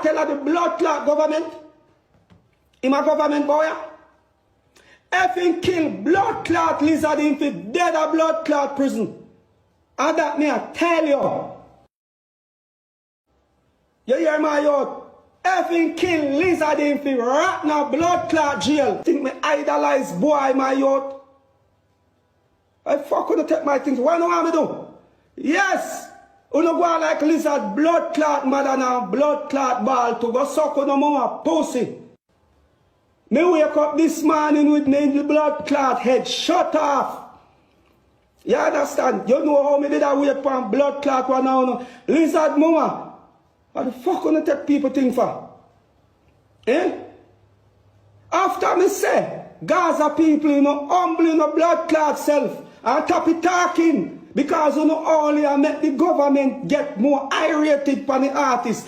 Kartel of the blood clot government. In my government boy. If he kill blood clot lizard in the dead of blood clot prison. And that me I tell you. You hear my youth? If he kill lizard in the rat now blood clot jail. Think me idolize boy my youth. I fuck gonna take my things. What do you want me to do? Yes! You no go like lizard blood clot mother now blood clot ball to go suck on no more pussy. Me wake up this morning with me blood clot head shut off. You understand? You know how me did I wake up blood clot one now? Lizard mama. What the fuck gonna take people think for? Eh? After me say, Gaza people, you know, humble, you know, blood clot self. And top it talking. Because you know only I make the government get more irritated for the artists.